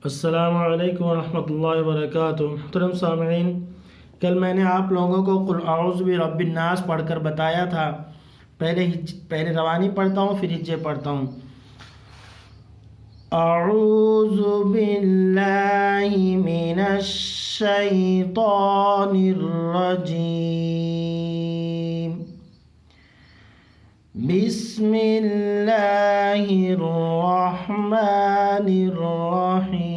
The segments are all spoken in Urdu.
السلام علیکم ورحمۃ اللہ وبرکاتہ۔ محترم سامعین، کل میں نے آپ لوگوں کو قل اعوذ برب الناس پڑھ کر بتایا تھا۔ پہلے روانی پڑھتا ہوں پھر ہجے پڑھتا ہوں۔ اعوذ باللہ من الشیطان الرجیم، بسم اللہ الرحمن الرحیم۔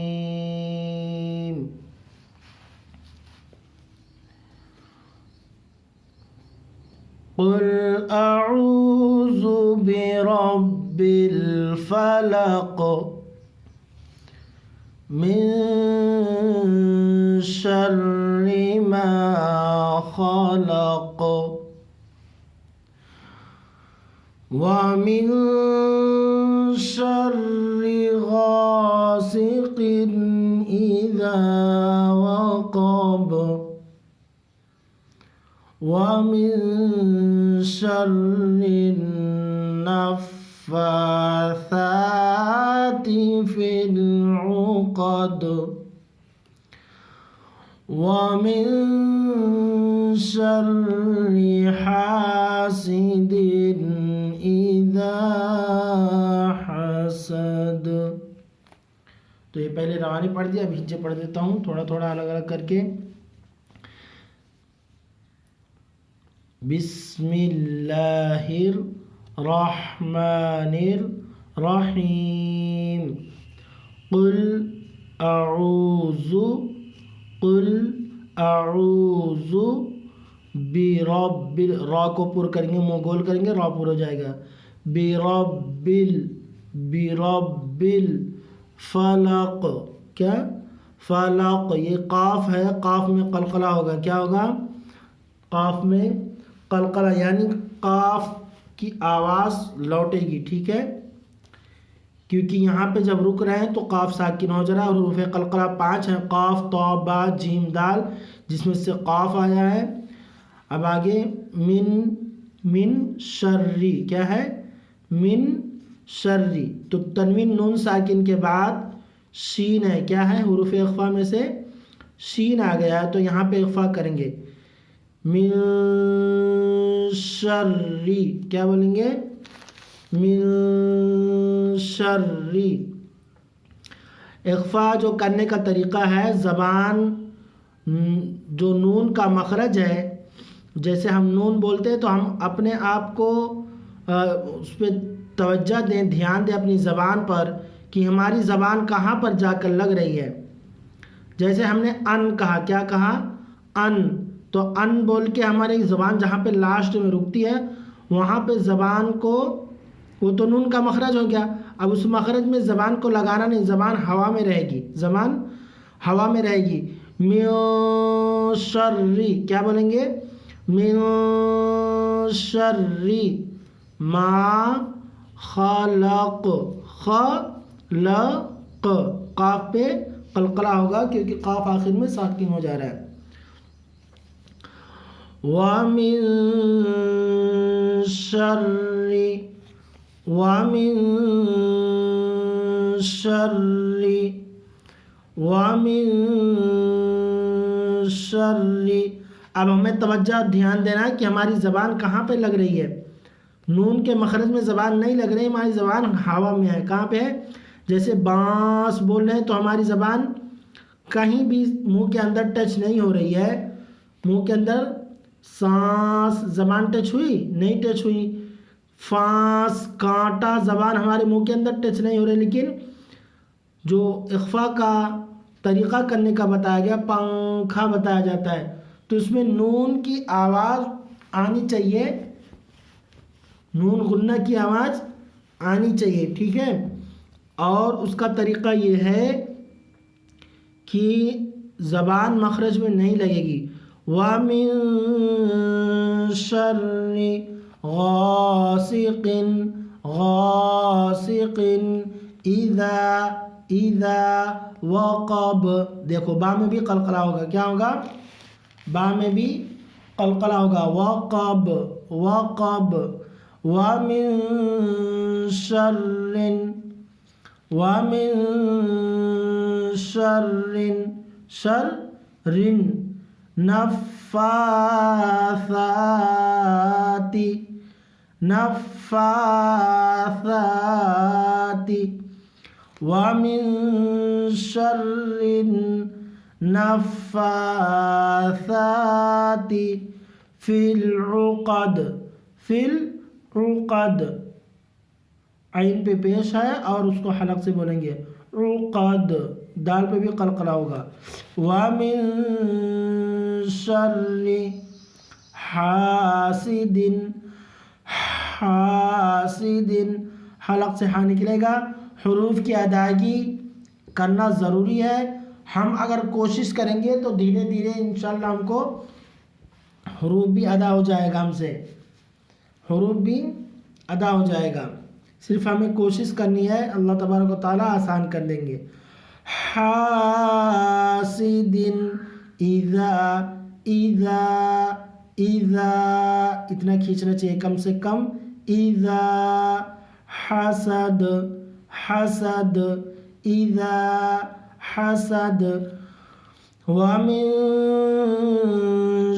قل اعوذ برب الفلق من شر ما خلق ومن شر غاسق إذا وقب ومن شر النفاثات في العقد ومن شر حاسد اذا حسد۔ تو یہ پہلے روانی پڑھ دیا، اب ہجے پڑھ دیتا ہوں تھوڑا تھوڑا الگ الگ کر کے۔ بسم اللہ الرحمن الرحیم۔ قل اعوذ برب، را کو پر کریں گے، منہ گول کریں گے، را پر ہو جائے گا۔ برب الفلق، کیا فلق، یہ قاف ہے، قاف میں قلقلہ ہوگا، کیا ہوگا؟ قاف میں قلقلہ، یعنی قاف کی آواز لوٹے گی، ٹھیک ہے؟ کیونکہ یہاں پہ جب رک رہے ہیں تو قاف ساکن ہو جا رہا ہے، اور حروف قلقلہ 5 ہیں، قاف، طا، با، جیم، دال، جس میں سے قاف آیا ہے۔ اب آگے من شری، کیا ہے؟ من شری، تو تنوین نون ساکن کے بعد شین ہے، کیا ہے؟ حروف اخفا میں سے شین آ گیا ہے، تو یہاں پہ اخفا کریں گے۔ من شری، کیا بولیں گے؟ من شری۔ اخفا جو کرنے کا طریقہ ہے، زبان جو نون کا مخرج ہے، جیسے ہم نون بولتے ہیں تو ہم اپنے آپ کو اس پہ توجہ دیں، دھیان دیں اپنی زبان پر کہ ہماری زبان کہاں پر جا کر لگ رہی ہے۔ جیسے ہم نے ان کہا، کیا کہا؟ ان، تو ان بول کے ہماری زبان جہاں پہ لاسٹ میں رکتی ہے وہاں پہ زبان کو، وہ تو نون کا مخرج ہو گیا، اب اس مخرج میں زبان کو لگانا نہیں، زبان ہوا میں رہے گی، زبان ہوا میں رہے گی۔ من شری، کیا بولیں گے؟ من شری ما خلق، خلق، قاف پہ قلقلہ ہوگا کیونکہ قاف آخر میں ساکن ہو جا رہا ہے۔ وَمِن شر، اب ہمیں توجہ دھیان دینا ہے کہ ہماری زبان کہاں پہ لگ رہی ہے۔ نون کے مخرج میں زبان نہیں لگ رہی، ہماری زبان ہوا میں ہے، کہاں پہ ہے؟ جیسے بانس بول رہے ہیں تو ہماری زبان کہیں بھی منہ کے اندر ٹچ نہیں ہو رہی ہے، منہ کے اندر سانس زبان ٹچ ہوئی؟ نہیں ٹچ ہوئی۔ فانس، کانٹا، زبان ہمارے منہ کے اندر ٹچ نہیں ہو رہی، لیکن جو اخفا کا طریقہ کرنے کا بتایا گیا، پنکھا بتایا جاتا ہے، تو اس میں نون کی آواز آنی چاہیے، نون غنہ کی آواز آنی چاہیے، ٹھیک ہے؟ اور اس کا طریقہ یہ ہے کہ زبان مخرج میں نہیں لگے گی۔ وَمِن شَرِّ غَاسِقٍ اِذَا وَقَبَ، دیکھو با میں بھی قلقلہ ہوگا، کیا ہوگا؟ با میں بھی قلقلہ ہوگا، وَقَبَ وَمِن شر نفاثات ومن شر النفاثات في العقد عین پہ پیش ہے اور اس کو حلق سے بولیں گے عقد. دال پہ بھی قلقلہ ہوگا. وَمِن شَرِّ حاسد حلق سے ہاں نکلے گا. حروف کی ادائیگی کرنا ضروری ہے. ہم اگر کوشش کریں گے تو دھیرے دھیرے انشاءاللہ ہم کو حروف بھی ادا ہو جائے گا. حروف بھی ادا ہو جائے گا. صرف ہمیں کوشش کرنی ہے. اللہ تبارک و تعالیٰ آسان کر دیں گے. حاسد اذا اتنا کھینچنا چاہیے کم سے کم. اذا حسد اذا حسد. ومن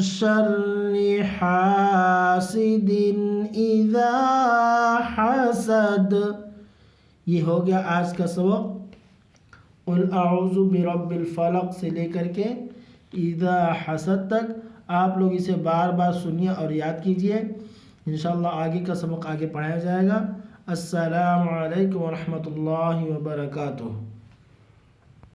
شر حاسد اذا حسد. یہ ہو گیا آج کا سبق. قل اعوذ برب الفلق سے لے کر کے اذا حسد تک آپ لوگ اسے بار بار سنیے اور یاد کیجئے. انشاءاللہ آگے کا سبق آگے پڑھایا جائے گا. السلام علیکم ورحمۃ اللہ وبرکاتہ.